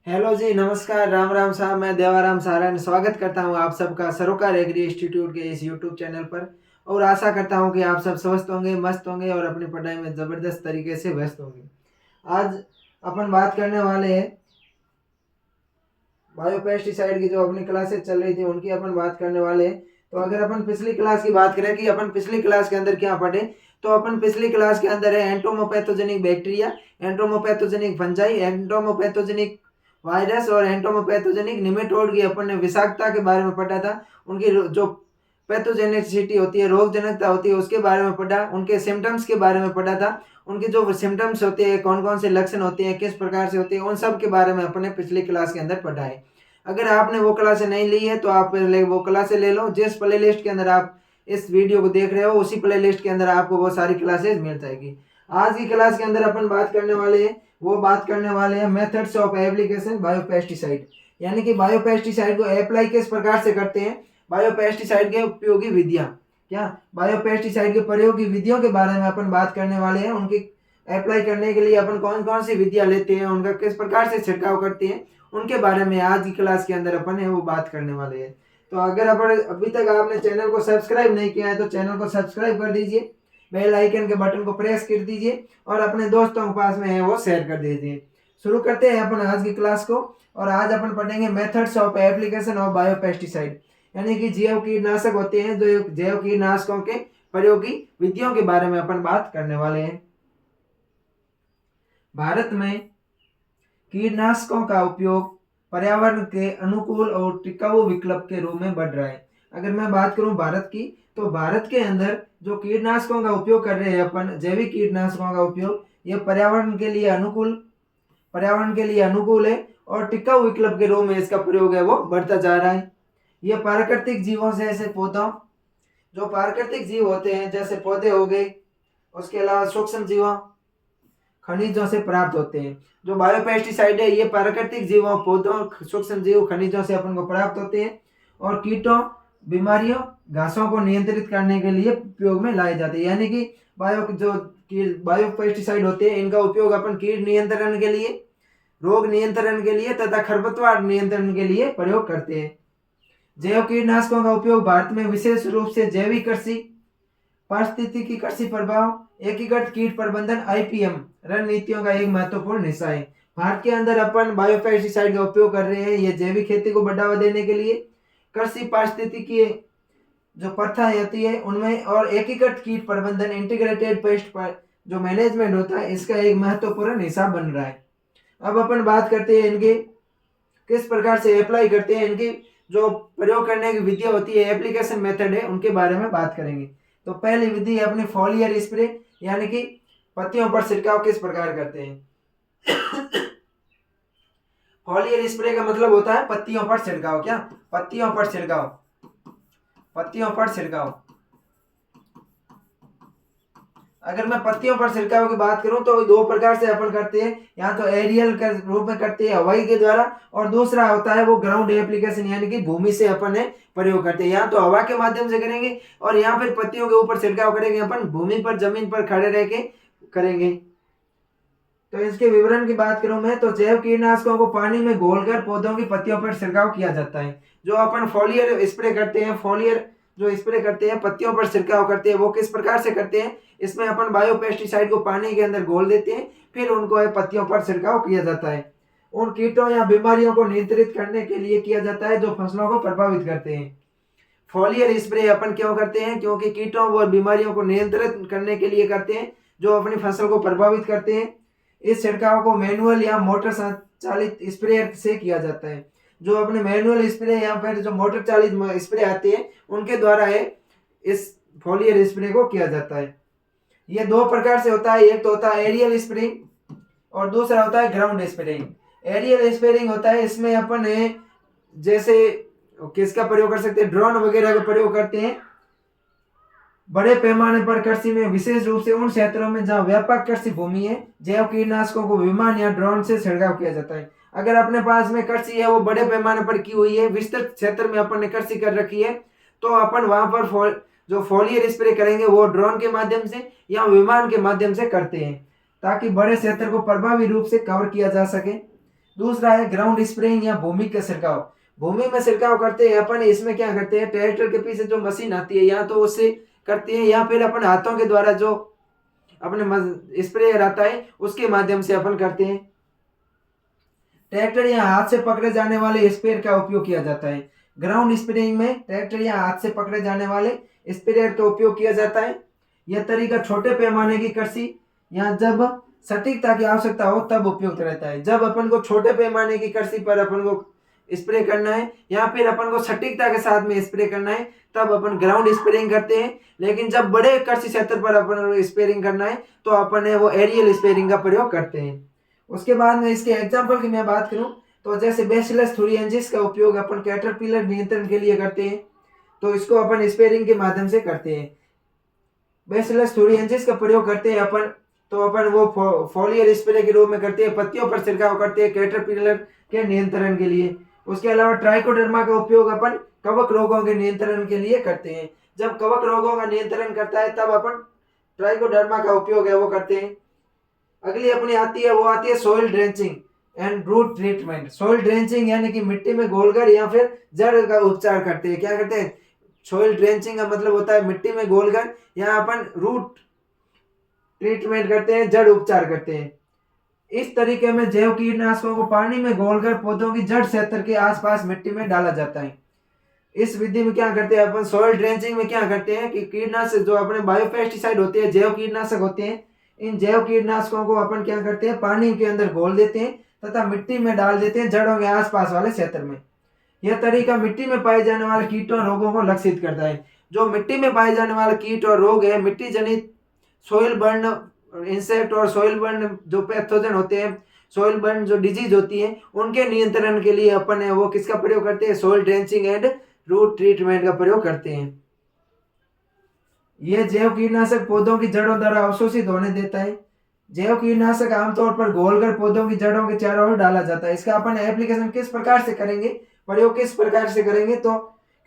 Hello जी, नमस्कार, राम राम साहब। मैं देवाराम सारण स्वागत करता हूं आप सबका सरोकार एग्री इंस्टीट्यूट के इस यूट्यूब चैनल पर। और आशा करता हूं कि आप सब स्वस्थ होंगे, मस्त होंगे और अपनी पढ़ाई में ज़बरदस्त तरीके से व्यस्त होंगे। आज अपन बात करने वाले हैं बायोपेस्टिसाइड की। जो अपनी क्लासेस चल रही थी उनकी अपन बात करने वाले हैं। तो अगर अपन पिछली क्लास की बात करें कि अपन पिछली क्लास के अंदर क्या पढ़े, तो अपन पिछली क्लास के अंदर है entomopathogenic bacteria, entomopathogenic fungi, entomopathogenic virus और एंटोमोपैथोजेनिक निमेटोड की अपन ने विषाक्तता के बारे में पढ़ा था। उनकी जो पैथोजेनिसिटी होती है, रोग जनकता होती है, उसके बारे में पढ़ा। उनके सिम्टम्स के बारे में पढ़ा था। उनके जो सिम्टम्स होते हैं, कौन कौन से लक्षण होते हैं, किस प्रकार से होते हैं, उन सब के बारे में अपने पिछली क्लास के अंदर पढ़ा है। अगर आपने वो क्लासें नहीं ली है तो आप पहले वो क्लासें ले लो। जिस प्ले लिस्ट के अंदर आप इस वीडियो को देख रहे हो उसी प्ले लिस्ट के अंदर आपको वो सारी क्लासेस मिल जाएगी। आज की क्लास के अंदर अपन बात करने वाले हैं, वो बात करने वाले हैं मेथड्स ऑफ एप्लीकेशन बायोपेस्टिसाइड, यानी कि बायोपेस्टिसाइड को अप्लाई किस प्रकार से करते हैं, बायोपेस्टिसाइड के उपयोगी विधियां क्या, बायोपेस्टिसाइड के प्रयोग की विधियों के बारे में अपन बात करने वाले हैं। उनकी अप्लाई करने के लिए अपन कौन कौन सी विधियां लेते हैं, उनका किस प्रकार से छिड़काव करते हैं, उनके बारे में आज की क्लास के अंदर अपन है वो बात करने वाले हैं। तो अगर अपन अभी तक आपने चैनल को सब्सक्राइब नहीं किया है तो चैनल को सब्सक्राइब कर दीजिए, बेल आइकन के बटन को प्रेस कर दीजिए और अपने दोस्तों के पास में है वो शेयर कर दीजिए। शुरू करते हैं अपन आज की क्लास को। और आज अपन पढ़ेंगे methods of application of biopesticide, यानी कि जैव कीटनाशक होते हैं, जो जैव कीटनाशकों के प्रयोगी विधियों के बारे में अपन बात करने वाले हैं। भारत में कीटनाशकों का उपयोग पर्यावरण के अनुकूल और टिकाऊ विकल्प के रूप में बढ़ रहा है। अगर मैं बात करूं भारत की, तो भारत के अंदर जो कीटनाशकों का उपयोग कर रहे हैं अपन, जैविक कीटनाशकों का उपयोग, ये पर्यावरण के लिए अनुकूल है और टिकाऊ विकल्प के रूप में इसका प्रयोग है वो बढ़ता जा रहा है। ये प्राकृतिक जीवों से, ऐसे पौधों, जो प्राकृतिक जीव होते हैं जैसे पौधे हो गए, उसके अलावा सूक्ष्म जीवों, खनिजों से प्राप्त होते हैं। जो बायोपेस्टिसाइड है ये प्राकृतिक जीवों, पौधों, सूक्ष्म जीव, खनिजों से अपन को प्राप्त होते हैं और कीटों, बीमारियों, घासों को नियंत्रित करने के लिए उपयोग में लाए जाते हैं। यानी कि बायोपेस्टिसाइड होते हैं, इनका उपयोग अपन कीट नियंत्रण के लिए, रोग नियंत्रण के लिए तथा खरपतवार नियंत्रण के लिए प्रयोग करते हैं। जैव कीटनाशकों का उपयोग भारत में विशेष रूप से जैविक कृषि, पारिस्थितिकी कृषि प्रभाव, एकीकृत कीट प्रबंधन आईपीएम रणनीतियों का एक महत्वपूर्ण हिस्सा है। भारत के अंदर अपन बायोपेस्टिसाइड का उपयोग कर रहे हैं ये जैविक खेती को बढ़ावा देने के लिए, कृषि पारिस्थितिकी जो प्रथा होती है उनमें, और एकीकृत कीट प्रबंधन इंटीग्रेटेड पेस्ट पर जो मैनेजमेंट होता है इसका एक महत्वपूर्ण हिस्सा बन रहा है। अब अपन बात करते हैं इनके किस प्रकार से अप्लाई करते हैं, इनकी जो प्रयोग करने की विधि होती है, एप्लीकेशन मेथड है, उनके बारे में बात करेंगे। तो पहली विधि है अपनी फॉलियर स्प्रे, यानी कि पत्तियों पर छिड़काव किस प्रकार करते हैं। फॉलियर स्प्रे का मतलब होता है पत्तियों पर छिड़काव। क्या, पत्तियों पर छिड़काव, पत्तियों पर छिड़काव। अगर मैं पत्तियों पर छिड़काव की बात करूं तो दो प्रकार से अपन करते हैं, या तो एरियल के रूप में करते हैं हवाई के द्वारा, और दूसरा होता है वो ग्राउंड एप्लीकेशन, यानी कि भूमि से अपन प्रयोग करते हैं। या तो हवा के माध्यम से करेंगे और या फिर पत्तियों के ऊपर छिड़काव करेंगे अपन भूमि पर, जमीन पर खड़े रह के करेंगे। तो इसके विवरण की बात करूं मैं, तो जैव कीटनाशकों को पानी में घोलकर पौधों की पत्तियों पर छिड़काव किया जाता है। जो अपन फॉलियर स्प्रे करते हैं, फॉलियर जो स्प्रे करते हैं, पत्तियों पर छिड़काव करते हैं, वो किस प्रकार से करते हैं, इसमें अपन बायोपेस्टिसाइड को पानी के अंदर घोल देते हैं, फिर उनको पत्तियों पर छिड़काव किया जाता है। उन कीटों या बीमारियों को नियंत्रित करने के लिए किया जाता है जो फसलों को प्रभावित करते हैं। फॉलियर स्प्रे अपन क्यों करते हैं, क्योंकि कीटों और बीमारियों को नियंत्रित करने के लिए करते हैं जो अपनी फसल को प्रभावित करते हैं। इस छिड़काव को मैनुअल या मोटर चालित स्प्रेयर से किया जाता है। जो अपने मैनुअल स्प्रे या फिर जो मोटर चालित स्प्रे आते हैं उनके द्वारा है इस फॉलियर स्प्रे को किया जाता है। ये दो प्रकार से होता है, एक तो होता है एरियल स्प्रेइंग और दूसरा होता है ग्राउंड स्प्रेइंग। एरियल स्प्रेइंग होता है, इसमें अपन जैसे किसका प्रयोग कर सकते हैं, ड्रोन वगैरह का प्रयोग करते हैं। बड़े पैमाने पर कृषि में, विशेष रूप से उन क्षेत्रों में जहां व्यापक कृषि भूमि है, जैव कीटनाशकों को विमान या ड्रोन से छिड़काव किया जाता है। अगर अपने पास में कृषि है वो बड़े पैमाने पर की हुई है, विस्तृत क्षेत्र में अपन ने कृषि कर रखी है, तो अपन वहां पर जो फॉलियर स्प्रे करेंगे वो ड्रोन के माध्यम से या विमान के माध्यम से करते हैं, ताकि बड़े क्षेत्र को प्रभावी रूप से कवर किया जा सके। दूसरा है ग्राउंड स्प्रेइंग या भूमि का छिड़काव। भूमि में छिड़काव करते हैं अपन, इसमें क्या करते हैं, ट्रैक्टर के पीछे जो मशीन आती है या तो उससे करते हैं या फिर अपन हाथों के द्वारा जो अपने स्प्रेयर आता है उसके माध्यम से अपन करते हैं। ट्रैक्टर या हाथ से पकड़े जाने वाले स्प्रेयर का उपयोग किया जाता है। ग्राउंड स्प्रेइंग में ट्रैक्टर या हाथ से पकड़े जाने वाले स्प्रेयर का उपयोग किया जाता है। यह तरीका छोटे पैमाने की कृषि या जब सटीकता की आवश्यकता हो तब उपयुक्त रहता है। जब अपन को छोटे पैमाने की कृषि पर अपन को स्प्रे करना है या फिर अपन को सटीकता के साथ में स्प्रे करना है तब अपन ग्राउंड स्प्रेइंग करते हैं। लेकिन जब बड़े कृषि क्षेत्र पर अपन स्प्रेइंग करना है तो अपन वो एरियल स्प्रेइंग का प्रयोग करते हैं। उसके बाद में इसके एग्जाम्पल की मैं बात करूं तो जैसे बेसिलस थुरिएंसिस का उपयोग अपन कैटरपिलर नियंत्रण के लिए करते हैं, तो इसको अपन स्प्रेइंग के माध्यम से करते हैं। बेसिलस थुरिएंसिस का प्रयोग करते हैं अपन, तो अपन वो फोलियर स्प्रे के रूप में करते हैं, पत्तियों पर छिड़काव करते हैं कैटरपिलर के नियंत्रण के लिए। उसके अलावा ट्राइकोडर्मा का उपयोग अपन कवक रोगों के नियंत्रण के लिए करते हैं। जब कवक रोगों का नियंत्रण करता है तब अपन ट्राइकोडर्मा का उपयोग है वो करते हैं। अगली अपनी आती है soil drenching and root treatment. Soil drenching यानी कि मिट्टी में घोलकर या फिर जड़ का उपचार करते हैं। क्या करते हैं, सोइल ड्रेंचिंग का मतलब होता है मिट्टी में घोलकर या अपन रूट ट्रीटमेंट करते हैं, जड़ उपचार करते हैं। इस तरीके में जैव कीटनाशकों को पानी में घोलकर पौधों की जड़ क्षेत्र के आसपास मिट्टी में डाला जाता है। इस विधि में क्या करते हैं अपन, सॉइल ड्रेंचिंग में क्या करते हैं कि कीटनाशक जो अपने बायोपेस्टिसाइड होते हैं, जैव कीटनाशक होते हैं, इन जैव कीटनाशकों को अपन क्या करते हैं पानी के अंदर घोल देते हैं तथा मिट्टी में डाल देते हैं जड़ों के आसपास वाले क्षेत्र में। यह तरीका मिट्टी में पाए जाने वाले कीटों और रोगों को लक्षित करता है। जो मिट्टी में पाए जाने वाले कीट और रोग है, मिट्टी जनित सोइल बर्न इंसेक्ट और सोइल बर्न जो पैथोजन होते हैं, सोइल बर्न जो डिजीज होती है, उनके नियंत्रण के लिए अपन है वो किसका प्रयोग करते हैं, soil drenching and root treatment का प्रयोग करते हैं। यह जैव कीटनाशक पौधों की जड़ों द्वारा अवशोषित होने देता है। जैव कीटनाशक आमतौर पर घोलकर पौधों की जड़ों के चारों ओर डाला जाता है। इसका अपन एप्लीकेशन किस प्रकार से करेंगे, प्रयोग किस प्रकार से करेंगे, तो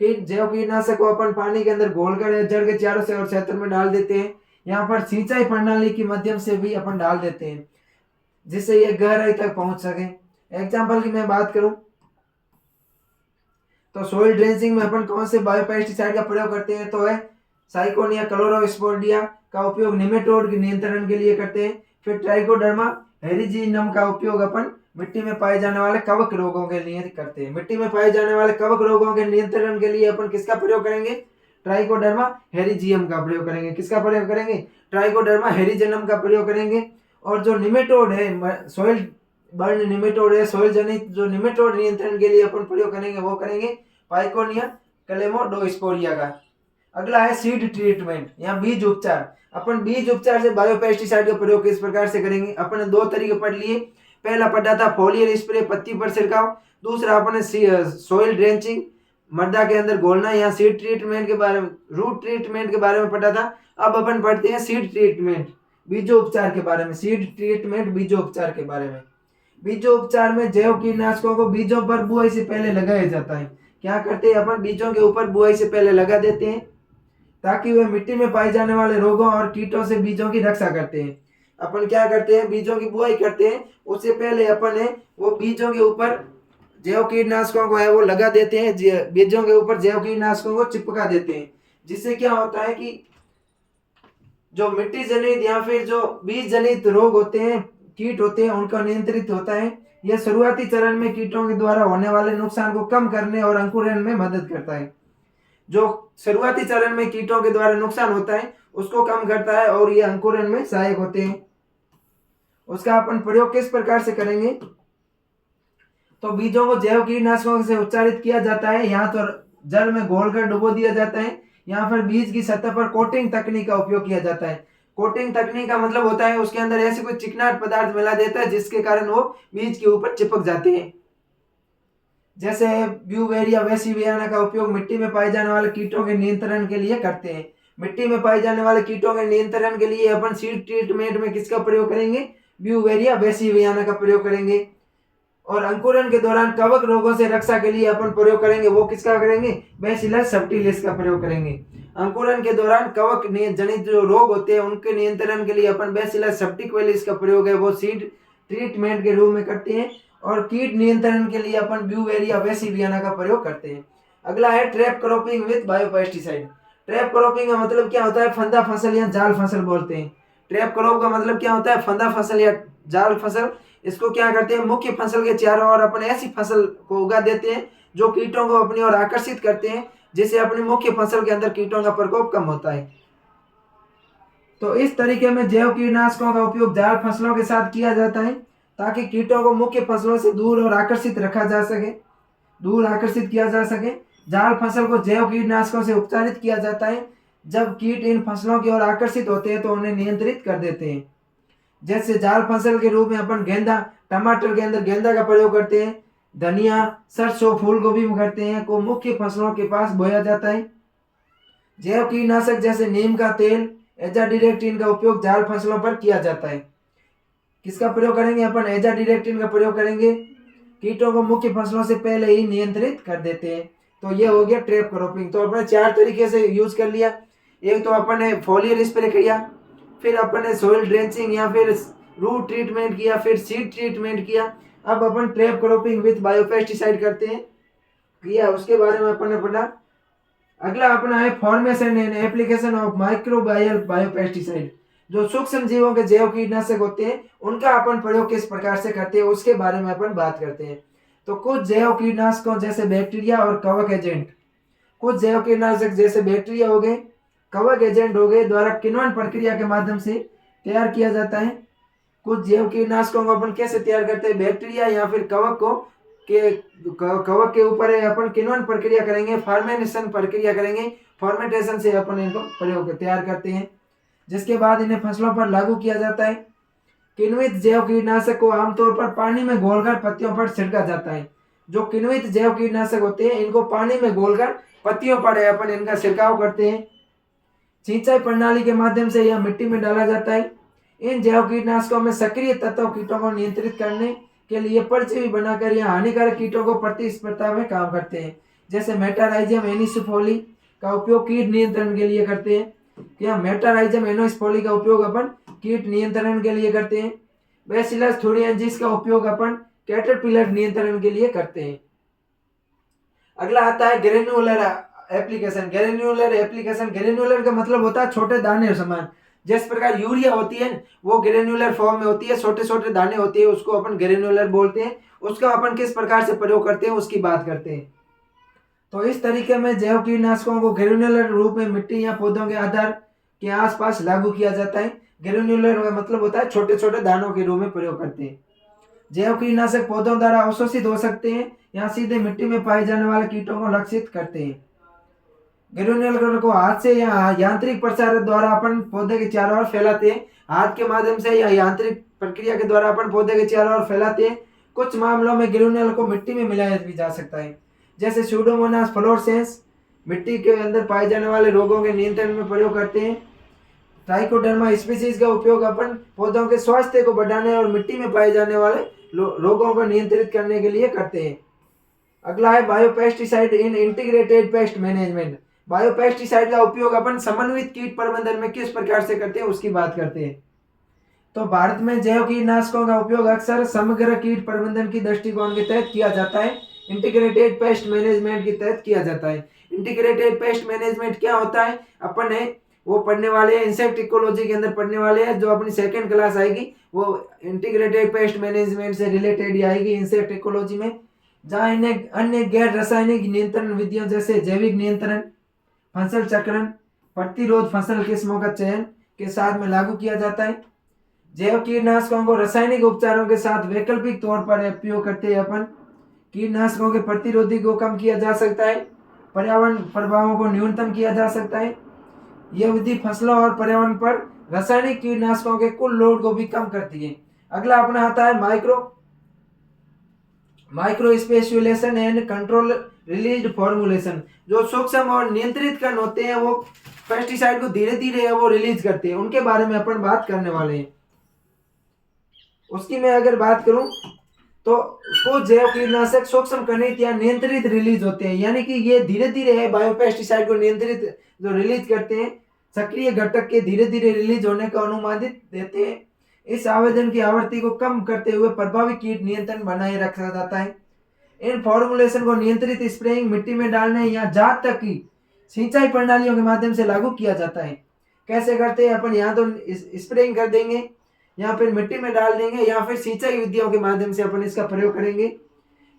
कि जैव कीटनाशक को अपन पानी के अंदर घोलकर जड़ के चारों से और क्षेत्र में डाल देते हैं। यहाँ पर सिंचाई प्रणाली के माध्यम से भी अपन डाल देते हैं जिससे ये गहराई तक पहुंच सके। एग्जाम्पल की मैं बात करूं तो सोइल ड्रेंचिंग में अपन कौन से बायोपेस्टिसाइड का प्रयोग करते हैं, तो है साइकोनिया क्लोरोस्पोडिया का उपयोग निमेटोड के नियंत्रण के लिए करते हैं। फिर ट्राइकोडर्मा हेरिजिनम का उपयोग अपन मिट्टी में पाए जाने वाले कवक रोगों के लिए करते हैं। मिट्टी में पाए जाने वाले कवक रोगों के नियंत्रण के लिए अपन किसका प्रयोग करेंगे, ट्राइकोडर्मा हेरिजियम का प्रयोग करेंगे। किसका प्रयोग करेंगे, ट्राइकोडर्मा हेरिजिनम का प्रयोग करेंगे। और जो निमेटोड है, सोइल बर्न निमेटोड है, सोइल जनित जो निमेटोड नियंत्रण के लिए अपन प्रयोग करेंगे वो करेंगे पाइकोनिया क्लेमोडोस्पोरिया का। अगला है सीड ट्रीटमेंट या बीज उपचार। अपन बीज उपचार से बायोपेस्टिसाइड का प्रयोग किस प्रकार से करेंगे, अपन दो तरीके पढ़ लिए। पहला पढ़ा था फोलियर स्प्रे पत्ती पर छिड़काव, दूसरा अपन सोइल ड्रेंचिंग मृदा के अंदर घोलना या सीड ट्रीटमेंट के बारे में, रूट ट्रीटमेंट के बारे में पढ़ा था। अब अपन पढ़ते हैं सीड ट्रीटमेंट बीजोपचार के बारे में। सीड ट्रीटमेंट बीजोपचार के बारे में। बीजोपचार में जैव कीटनाशकों को बीजों पर बुआई से पहले लगाया जाता है। क्या करते हैं अपन, बीजों के ऊपर बुआई से पहले लगा देते हैं ताकि वे मिट्टी में पाए जाने वाले रोगों और कीटों से बीजों की रक्षा करते हैं। अपन क्या करते हैं, बीजों की बुआई करते हैं, उससे पहले अपन है वो बीजों के ऊपर जैव कीटनाशकों को है वो लगा देते हैं, बीजों के ऊपर जैव कीटनाशकों को चिपका देते हैं। जिससे क्या होता है कि जो मिट्टी जनित या फिर जो बीज जनित रोग होते हैं, कीट होते हैं, उनका नियंत्रित होता है। यह शुरुआती चरण में कीटों के द्वारा होने वाले नुकसान को कम करने और अंकुरण में मदद करता है। जो शुरुआती चरण में कीटों के द्वारा नुकसान होता है उसको कम करता है और ये अंकुरण में सहायक होते हैं। उसका अपन प्रयोग किस प्रकार से करेंगे, तो बीजों को जैव कीटनाशकों से उच्चारित किया जाता है। यहाँ तो जल में घोलकर डुबो दिया जाता है, यहाँ पर बीज की सतह पर कोटिंग तकनीक का उपयोग किया जाता है। कोटिंग तकनीक का मतलब होता है उसके अंदर ऐसे कोई चिकनाट पदार्थ मिला देता है जिसके कारण वो बीज के ऊपर चिपक जाते हैं। जैसे ब्यूवेरिया वेसिवियाना का उपयोग मिट्टी में पाए जाने वाले कीटों के नियंत्रण के लिए करते हैं। मिट्टी में पाए जाने वाले कीटों के नियंत्रण के लिए अपन सीड ट्रीटमेंट में किसका प्रयोग करेंगे, ब्यूवेरिया वेसिवियाना का प्रयोग करेंगे। और अंकुरण के दौरान कवक रोगों से रक्षा के लिए अपन प्रयोग करेंगे वो किसका करेंगे, बैसिलस सबटिलिस का प्रयोग करेंगे। अंकुरण के दौरान कवक जनित जो रोग होते हैं उनके नियंत्रण के लिए अपन बैसिलस सबटिक्वेलिस का प्रयोग है वो सीड ट्रीटमेंट के रूप में करते हैं। और कीट नियंत्रण के लिए अपन ब्यूवेरिया या वेसीवियाना का प्रयोग करते हैं। अगला है trap cropping with biopesticide. Trap cropping का मतलब क्या होता है? फंदा फसल या जाल फसल बोलते हैं। ट्रैप क्रॉप का मतलब क्या होता है? फंदा फसल या जाल फसल। इसको क्या करते हैं? मुख्य फसल के चारों ओर अपन ऐसी फसल को उगा देते हैं जो कीटों को अपनी ओर आकर्षित करते हैं, जिससे अपनी मुख्य फसल के अंदर कीटों का प्रकोप कम होता है। तो इस तरीके में जैव कीटनाशकों का उपयोग जाल फसलों के साथ किया जाता है ताकि कीटों को मुख्य फसलों से दूर और आकर्षित रखा जा सके, दूर आकर्षित किया जा सके। जाल फसल को जैव कीटनाशकों से उपचारित किया जाता है। जब कीट इन फसलों की ओर आकर्षित होते हैं तो उन्हें नियंत्रित कर देते हैं। जैसे जाल फसल के रूप में अपन गेंदा, टमाटर के अंदर गेंदा का प्रयोग करते हैं, धनिया, सरसों, फूल गोभी में करते हैं, को मुख्य फसलों के पास बोया जाता है। जैव कीटनाशक जैसे नीम का तेल, एजाडिरेक्टिन का उपयोग जाल फसलों पर किया जाता है। किसका प्रयोग करेंगे? अपन एजाडिरेक्टिन का प्रयोग करेंगे। कीटों को मुख्य फसलों से पहले ही नियंत्रित कर देते हैं। तो ये हो गया ट्रैप क्रॉपिंग। तो अपने 4 तरीके से यूज कर लिया। एक तो अपन ने फोलियर स्प्रे किया, फिर अपन ने सॉइल ड्रेंचिंग या फिर रूट ट्रीटमेंट किया, फिर सीड ट्रीटमेंट किया। अब अपन ट्रैप क्रॉपिंग विद बायोपेस्टिसाइड करते हैं, किया, उसके बारे में अपन ने पढ़ा। अगला अपना है formation and application of microbial biopesticide. जो सूक्ष्म जीवों के जैव कीटनाशक होते हैं उनका अपन प्रयोग किस प्रकार से करते हैं उसके बारे में अपन बात करते हैं। तो कुछ जैव कीटनाशकों जैसे बैक्टीरिया और कवक एजेंट, कुछ जैव कीटनाशक जैसे बैक्टीरिया हो गए, कवक एजेंट हो गए, द्वारा किण्वन प्रक्रिया के माध्यम से तैयार किया जाता है। कुछ जैव कीटनाशकों को अपन कैसे तैयार करते हैं? बैक्टीरिया या फिर कवक को कवक के ऊपर अपन किण्वन प्रक्रिया करेंगे, फर्मेंटेशन प्रक्रिया करेंगे, फर्मेंटेशन से अपन इनको प्रयोग तैयार करते हैं, जिसके बाद इन्हें फसलों पर लागू किया जाता है। किण्वित जैव कीटनाशक को आमतौर पर पानी में घोलकर पत्तियों पर छिड़का जाता है। जो किण्वित जैव कीटनाशक होते हैं इनको पानी में घोलकर पत्तियों पर अपन इनका छिड़काव करते हैं। सिंचाई प्रणाली के माध्यम से यह मिट्टी में डाला जाता है। इन जैव कीटनाशकों में सक्रिय तत्व कीटों को नियंत्रित करने के लिए परजीवी बनाकर या हानिकारक कीटों को प्रतिस्पर्धा में काम करते हैं। जैसे मेटाराइजियम एनिसोफोली का उपयोग कीट नियंत्रण के लिए करते हैं। क्या मेटाराइजियम एनिसोफोली का उपयोग अपन कीट नियंत्रण के लिए करते हैं। बैसिलस थुरिएंसिस का उपयोग अपन कैटरपिलर नियंत्रण के लिए करते हैं। अगला आता है granular application. Granular application, granular का मतलब होता है छोटे दाने समान। जिस प्रकार यूरिया होती है वो ग्रेन्युलर फॉर्म में होती है, छोटे छोटे दाने होते हैं, उसको अपन ग्रेन्युलर बोलते हैं। उसका अपन किस प्रकार से प्रयोग करते हैं उसकी बात करते हैं। तो इस तरीके में जैव कीटनाशकों को ग्रेन्युलर रूप में मिट्टी या पौधों के आधार के आसपास लागू किया जाता है। ग्रेन्युलर का मतलब होता है छोटे छोटे दानों के रूप में प्रयोग करते हैं। जैव कीटनाशक पौधों द्वारा अवशोषित हो सकते हैं या सीधे मिट्टी में पाए जाने वाले कीटों को लक्षित करते हैं। ग्रेन्युलर को हाथ से या यांत्रिक प्रसार द्वारा अपन पौधे के चारों ओर फैलाते हैं। हाथ के माध्यम से या यांत्रिक प्रक्रिया के द्वारा अपन पौधे के चारों ओर फैलाते हैं। कुछ मामलों में ग्रेन्युलर को मिट्टी में मिलाया भी जा सकता है, जैसे स्यूडोमोनास फ्लोरेसेंस मिट्टी के अंदर पाए जाने वाले रोगों के नियंत्रण में प्रयोग करते हैं। ट्राइकोडर्मा स्पीसीज का उपयोग अपन पौधों के स्वास्थ्य को बढ़ाने और मिट्टी में पाए जाने वाले रोगों को नियंत्रित करने के लिए करते हैं। अगला है बायोपेस्टिसाइड इन इंटीग्रेटेड पेस्ट मैनेजमेंट। बायोपेस्टिसाइड का उपयोग अपन समन्वित कीट प्रबंधन में किस प्रकार से करते हैं उसकी बात करते हैं। तो भारत में जैव कीटनाशकों का उपयोग अक्सर समग्र कीट प्रबंधन की दृष्टिकोण के तहत किया जाता है, इंटीग्रेटेड पेस्ट मैनेजमेंट के तहत किया जाता है। इंटीग्रेटेड पेस्ट मैनेजमेंट क्या होता है अपन है वो पढ़ने वाले हैं, इंसेक्ट इकोलॉजी के अंदर पढ़ने वाले हैं, जो अपनी सेकंड क्लास आएगी वो इंटीग्रेटेड पेस्ट मैनेजमेंट से रिलेटेड ही आएगी इंसेक्ट इकोलॉजी में, जहाँ इन्हें अन्य गैर रासायनिक नियंत्रण विधियों जैसे जैविक नियंत्रण, फसल चक्रण, प्रतिरोध फसल किस्मों का चयन के साथ में लागू किया जाता है। जैव कीटनाशकों को रासायनिक उपचारों के साथ वैकल्पिक तौर पर उपयोग करते हैं अपन। कीटनाशकों के प्रतिरोधी को कम किया जा सकता है, पर्यावरण प्रभावों को न्यूनतम किया जा सकता है। यह विधि फसलों और पर्यावरण पर रासायनिक कीटनाशकों के कुल लोड को भी कम करती है। अगला अपना आता है micro speculation and control released formulation. जो सूक्ष्म और नियंत्रित कण होते हैं वो पेस्टिसाइड को धीरे धीरे वो रिलीज करते हैं, उनके बारे में अपन बात करने वाले हैं। उसकी मैं अगर बात करूं तो कुछ जैव कीटनाशक सूक्ष्म कणित या नियंत्रित रिलीज होते हैं, यानी कि ये धीरे धीरे बायोपेस्टिसाइड को नियंत्रित जो रिलीज करते हैं, सक्रिय घटक के धीरे धीरे रिलीज होने का अनुमति देते हैं। इस आवेदन की आवृत्ति को कम करते हुए प्रभावी कीट नियंत्रण बनाए रखा जाता है। इन फॉर्मुलेशन को नियंत्रित स्प्रेइंग, मिट्टी में डालने या जात तक की सिंचाई प्रणालियों के माध्यम से लागू किया जाता है। कैसे करते हैं अपन, यहाँ तो स्प्रेइंग कर देंगे या फिर मिट्टी में डाल देंगे या फिर सिंचाई विधियों के माध्यम से अपन इसका प्रयोग करेंगे।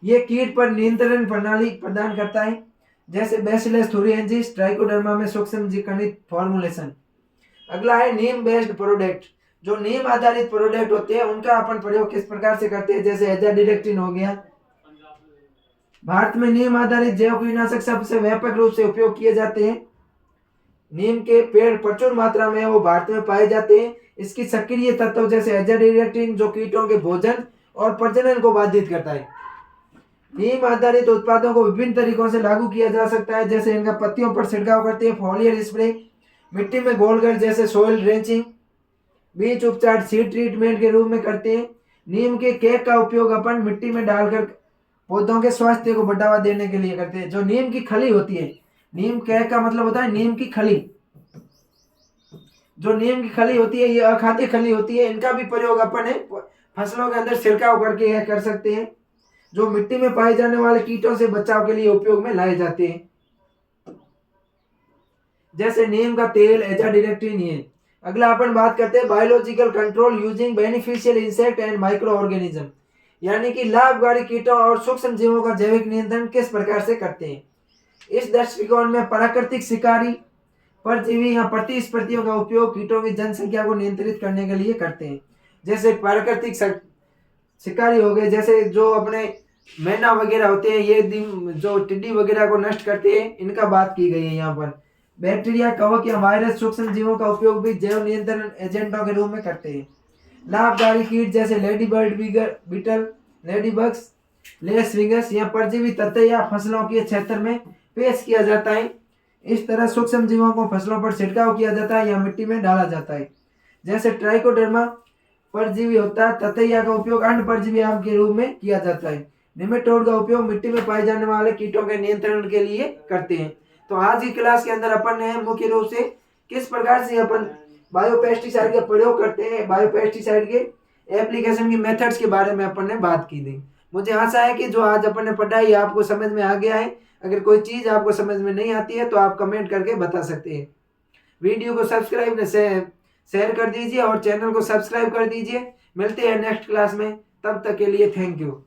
ये कीट पर नियंत्रण प्रणाली प्रदान करता है, जैसे बैसिलस thuringiensis, ट्राइकोडर्मा में सूक्ष्म कणित फॉर्मुलेशन। अगला है नीम बेस्ड प्रोडक्ट। जो नीम आधारित प्रोडक्ट होते हैं उनका अपन प्रयोग किस प्रकार से करते हैं, जैसे एजाडिरेक्टिन हो गया। भारत में नीम आधारित जैव कीटनाशक सबसे व्यापक रूप से उपयोग किए जाते हैं। नीम के पेड़ प्रचुर मात्रा में वो भारत में पाए जाते हैं। इसकी सक्रिय तत्व जैसे एजाडिरेक्टिन जो कीटों के भोजन और प्रजनन को बाधित करता है। नीम आधारित उत्पादों को विभिन्न तरीकों से लागू किया जा सकता है, जैसे इनका पत्तियों पर छिड़काव करते हैं, फॉलियर स्प्रे, मिट्टी में घोलकर जैसे सोइल ड्रेंचिंग, बीज उपचार सीड ट्रीटमेंट के रूप में करते हैं। नीम के केक का उपयोग अपन मिट्टी में डालकर पौधों के स्वास्थ्य को बढ़ावा देने के लिए करते हैं। जो नीम की खली होती है, नीम केक का मतलब होता है नीम की खली। जो नीम की खली होती है ये अखाद्य खली होती है, इनका भी प्रयोग अपन फसलों के अंदर छिड़काव करके कर सकते हैं, जो मिट्टी में पाए जाने वाले कीटों से बचाव के लिए उपयोग में लाए जाते हैं, जैसे नीम का तेल, एजाडिरेक्टिन। ये अगला अपन बात करते हैं biological control using beneficial insect and micro organism, यानी कि लाभकारी कीटों और सूक्ष्म जीवों का जैविक नियंत्रण किस प्रकार से करते हैं। इस दृष्टिकोण में प्राकृतिक शिकारी, परजीवी या प्रतिस्पर्धियों का उपयोग कीटों की जनसंख्या को नियंत्रित करने के लिए करते हैं। जैसे प्राकृतिक शिकारी हो गए, जैसे जो अपने मैना वगैरह होते हैं, ये जो टिड्डी वगैरह को नष्ट करते हैं, इनका बात की गई है यहाँ पर। बैक्टीरिया, कवक या वायरस, सूक्ष्म जीवों का उपयोग भी जैव नियंत्रण एजेंटों के रूप में करते हैं। लाभकारी कीट जैसे lady bird beetle, lady bugs, lace wings या परजीवी तत्व या फसलों के क्षेत्र में पेश किया जाता है। इस तरह सूक्ष्म जीवों को फसलों पर छिड़काव किया जाता है या मिट्टी में डाला जाता है। जैसे ट्राइकोडर्मा परजीवी होता है, ततैया का उपयोग अन्य परजीवी आम के रूप में किया जाता है। निमेटोड का उपयोग मिट्टी में पाए जाने वाले कीटों के नियंत्रण के लिए करते हैं। तो आज की क्लास के अंदर अपन ने मुख्य रूप से किस प्रकार से अपन बायोपेस्टिसाइड का प्रयोग करते हैं, बायोपेस्टिसाइड के एप्लीकेशन की मेथड्स के बारे में अपन ने बात की थी। मुझे आशा है कि जो आज अपन ने पढ़ाई आपको समझ में आ गया है। अगर कोई चीज़ आपको समझ में नहीं आती है तो आप कमेंट करके बता सकते हैं। वीडियो को सब्सक्राइब शेयर कर दीजिए और चैनल को सब्सक्राइब कर दीजिए। मिलते हैं नेक्स्ट क्लास में, तब तक के लिए थैंक यू।